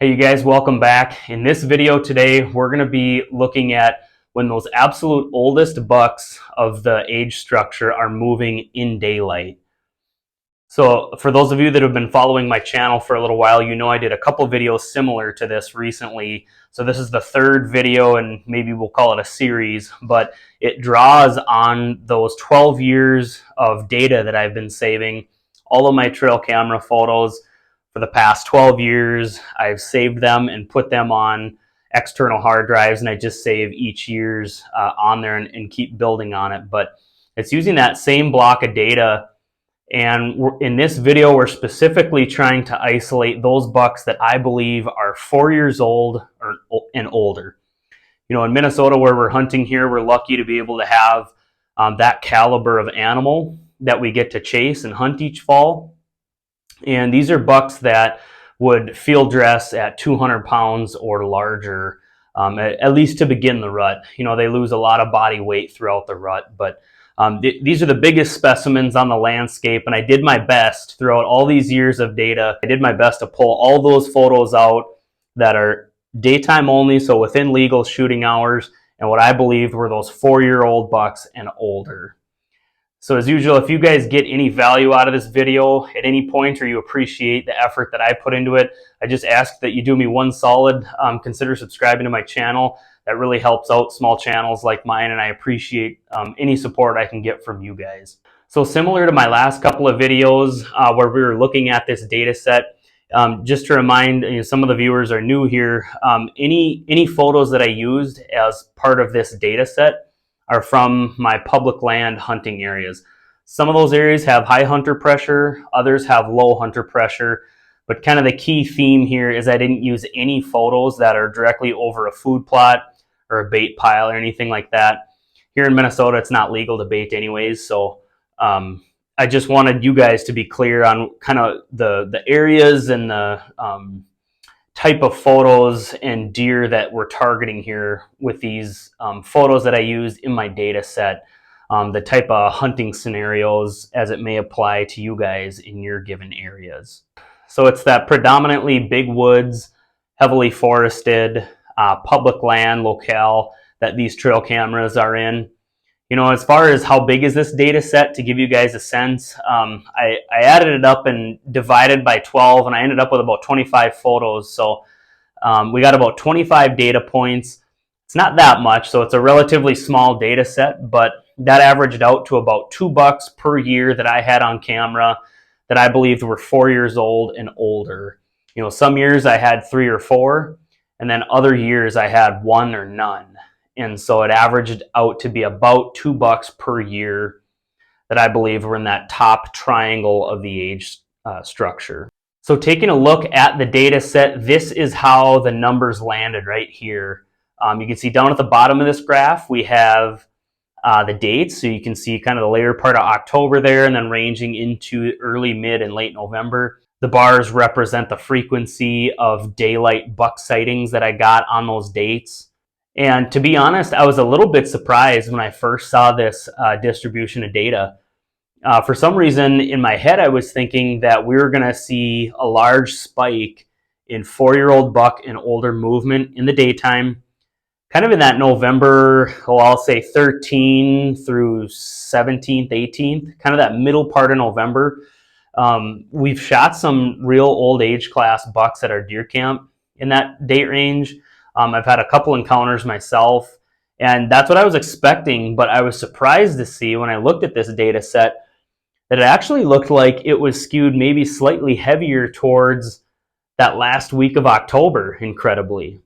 Hey you guys, welcome back. In this video today, we're going to be looking at when those absolute oldest bucks of the age structure are moving in daylight. So for those of you that have been following my channel for a little while, you know I did a couple videos similar to this recently. So this is the third video, and maybe we'll call it a series, but it draws on those 12 years of data that I've been saving, all of my trail camera photos. For the past 12 years, I've saved them and put them on external hard drives, and I just save each year's on there and keep building on it. But it's using that same block of data, and in this video, we're specifically trying to isolate those bucks that I believe are 4 years old and older. You know, in Minnesota, where we're hunting here, we're lucky to be able to have that caliber of animal that we get to chase and hunt each fall. And these are bucks that would field dress at 200 pounds or larger, at least to begin the rut. You know, they lose a lot of body weight throughout the rut, but these are the biggest specimens on the landscape, and I did my best throughout all these years of data. I did my best to pull all those photos out that are daytime only, so within legal shooting hours, and what I believed were those 4-year-old bucks and older. So as usual, if you guys get any value out of this video at any point, or you appreciate the effort that I put into it, I just ask that you do me one solid, consider subscribing to my channel. That really helps out small channels like mine, and I appreciate any support I can get from you guys. So similar to my last couple of videos where we were looking at this data set, just to remind, some of the viewers are new here, any photos that I used as part of this data set are from my public land hunting areas. Some of those areas have high hunter pressure, others have low hunter pressure, but kind of the key theme here is I didn't use any photos that are directly over a food plot or a bait pile or anything like that. Here in Minnesota, it's not legal to bait anyways, so I just wanted you guys to be clear on kind of the areas and the type of photos and deer that we're targeting here with these photos that I used in my data set, the type of hunting scenarios as it may apply to you guys in your given areas. So it's that predominantly big woods, heavily forested, public land locale that these trail cameras are in. You know, as far as how big is this data set, to give you guys a sense, I added it up and divided by 12, and I ended up with about 25 photos. So we got about 25 data points. It's not that much, so it's a relatively small data set, but that averaged out to about 2 bucks per year that I had on camera that I believed were 4 years old and older. You know, some years I had 3 or 4, and then other years I had 1 or none. And so it averaged out to be about 2 bucks per year that I believe were in that top triangle of the age structure. So taking a look at the data set, this is how the numbers landed right here. You can see down at the bottom of this graph, we have the dates. So you can see kind of the later part of October there, and then ranging into early, mid, and late November. The bars represent the frequency of daylight buck sightings that I got on those dates. And to be honest, I was a little bit surprised when I first saw this distribution of data. For some reason, in my head, I was thinking that we were going to see a large spike in 4-year-old buck and older movement in the daytime, kind of in that November, I'll say 13th through 17th, 18th, kind of that middle part of November. We've shot some real old age class bucks at our deer camp in that date range. I've had a couple encounters myself, and that's what I was expecting, but I was surprised to see when I looked at this data set that it actually looked like it was skewed maybe slightly heavier towards that last week of October, incredibly.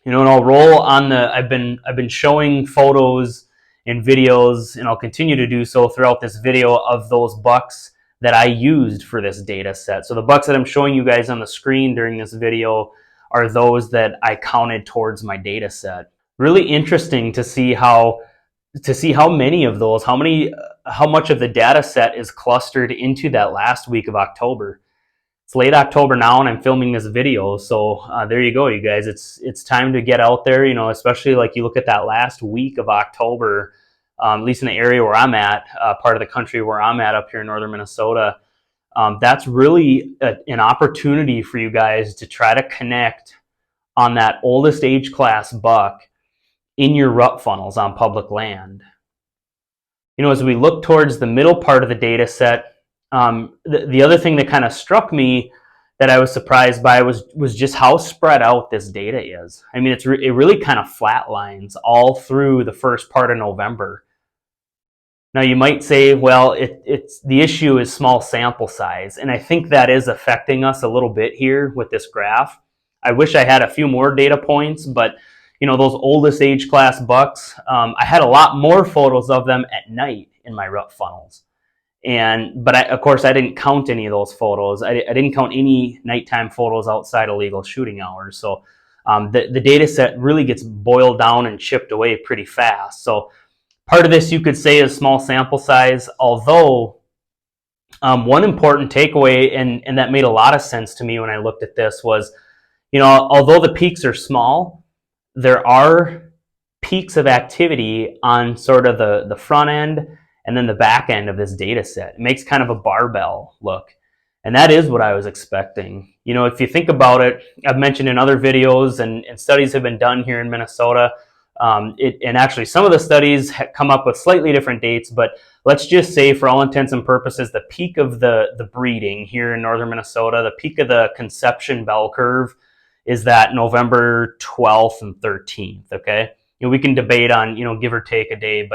You know, and I'll roll on I've been showing photos and videos, and I'll continue to do so throughout this video, of those bucks that I used for this data set. So the bucks that I'm showing you guys on the screen during this video are those that I counted towards my data set. Really interesting to see how many of those, how much of the data set is clustered into that last week of October. It's late October now, and I'm filming this video, so there you go, you guys. It's time to get out there, you know, especially like you look at that last week of October, at least in the area where I'm at, part of the country where I'm at up here in northern Minnesota. that's really an opportunity for you guys to try to connect on that oldest age class buck in your rut funnels on public land. As we look towards the middle part of the data set, the other thing that kind of struck me that I was surprised by was just how spread out this data is. I mean, it really kind of flatlines all through the first part of November. Now you might say, well, it's the issue is small sample size, and I think that is affecting us a little bit here with this graph. I wish I had a few more data points, but those oldest age class bucks, I had a lot more photos of them at night in my rut funnels. But of course I didn't count any of those photos. I didn't count any nighttime photos outside of legal shooting hours. So the data set really gets boiled down and chipped away pretty fast. So part of this you could say is small sample size, although one important takeaway, and that made a lot of sense to me when I looked at this, was, although the peaks are small, there are peaks of activity on sort of the front end and then the back end of this data set. It makes kind of a barbell look. And that is what I was expecting. If you think about it, I've mentioned in other videos, and studies have been done here in Minnesota, and actually some of the studies come up with slightly different dates, but let's just say for all intents and purposes, the peak of the breeding here in northern Minnesota, the peak of the conception bell curve is that November 12th and 13th, okay? We can debate on, give or take a day,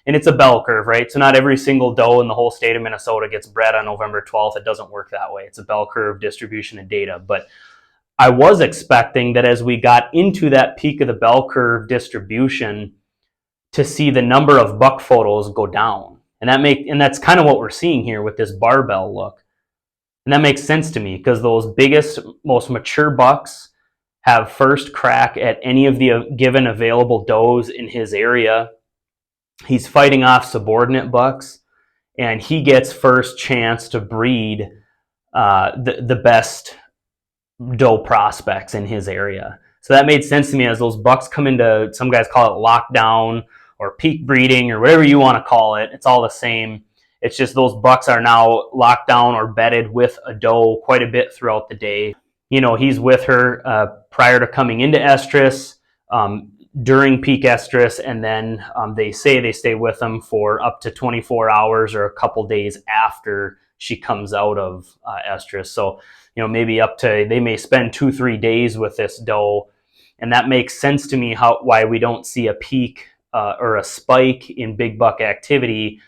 and it's a bell curve, right? So not every single doe in the whole state of Minnesota gets bred on November 12th. It doesn't work that way. It's a bell curve distribution of data. But I was expecting that as we got into that peak of the bell curve distribution, to see the number of buck photos go down. And that's kind of what we're seeing here with this barbell look. And that makes sense to me because those biggest, most mature bucks have first crack at any of the given available does in his area. He's fighting off subordinate bucks, and he gets first chance to breed the best doe prospects in his area. So that made sense to me as those bucks come into, some guys call it lockdown or peak breeding or whatever you want to call it. It's all the same. It's just those bucks are now locked down or bedded with a doe quite a bit throughout the day. He's with her prior to coming into estrus, during peak estrus, and then they say they stay with them for up to 24 hours or a couple days after she comes out of estrus. So, maybe up to, they may spend 2-3 days with this doe, and that makes sense to me why we don't see a peak or a spike in big buck activity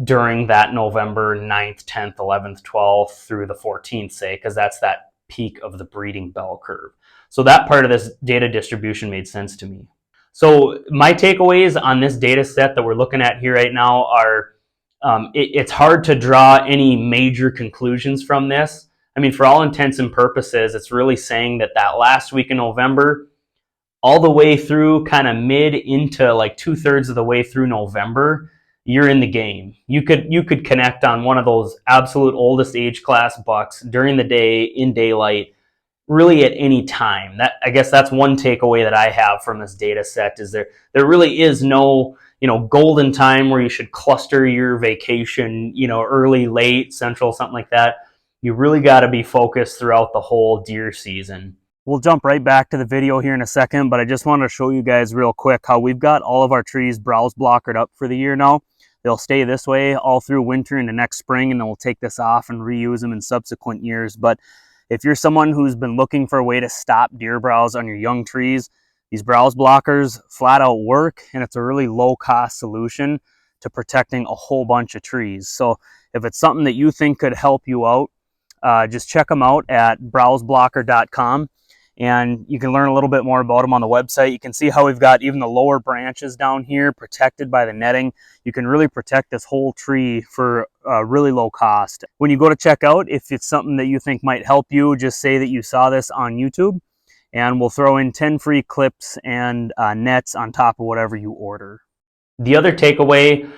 during that November 9th, 10th, 11th, 12th through the 14th, say, because that's that peak of the breeding bell curve. So that part of this data distribution made sense to me. So my takeaways on this data set that we're looking at here right now are, it's hard to draw any major conclusions from this. I mean, for all intents and purposes, it's really saying that last week in November, all the way through kind of mid into like 2/3 of the way through November, you're in the game. You could connect on one of those absolute oldest age class bucks during the day in daylight, really at any time. I guess that's one takeaway that I have from this data set, is there really is no golden time where you should cluster your vacation, early, late, central, something like that. You really got to be focused throughout the whole deer season. We'll jump right back to the video here in a second, but I just wanted to show you guys real quick how we've got all of our trees browse blockered up for the year now. They'll stay this way all through winter and the next spring, and then we'll take this off and reuse them in subsequent years. But if you're someone who's been looking for a way to stop deer browse on your young trees, these browse blockers flat out work, and it's a really low cost solution to protecting a whole bunch of trees. So if it's something that you think could help you out, just check them out at browseblocker.com. And you can learn a little bit more about them on the website. You can see how we've got even the lower branches down here protected by the netting. You can really protect this whole tree for a really low cost. When you go to check out, if it's something that you think might help you, just say that you saw this on YouTube, and we'll throw in 10 free clips and nets on top of whatever you order. The other takeaway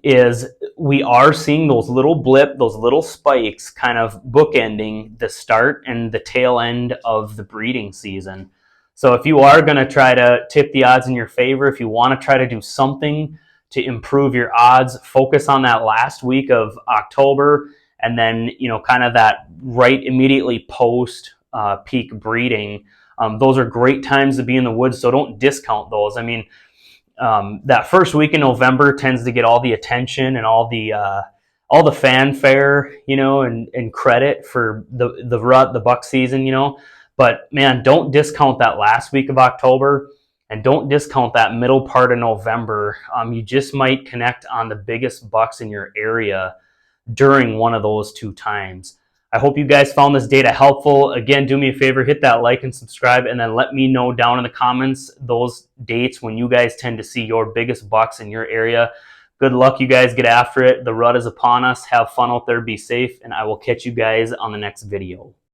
is we are seeing those little spikes kind of bookending the start and the tail end of the breeding season. So if you are going to try to tip the odds in your favor, if you want to try to do something to improve your odds, focus on that last week of October and then, kind of that right immediately post peak breeding. Those are great times to be in the woods, so don't discount those. I mean, that first week in November tends to get all the attention and all the fanfare, and credit for the rut, the buck season. But man, don't discount that last week of October, and don't discount that middle part of November. You just might connect on the biggest bucks in your area during one of those two times. I hope you guys found this data helpful. Again, do me a favor, hit that like and subscribe, and then let me know down in the comments those dates when you guys tend to see your biggest bucks in your area. Good luck, you guys. Get after it. The rut is upon us. Have fun out there. Be safe, and I will catch you guys on the next video.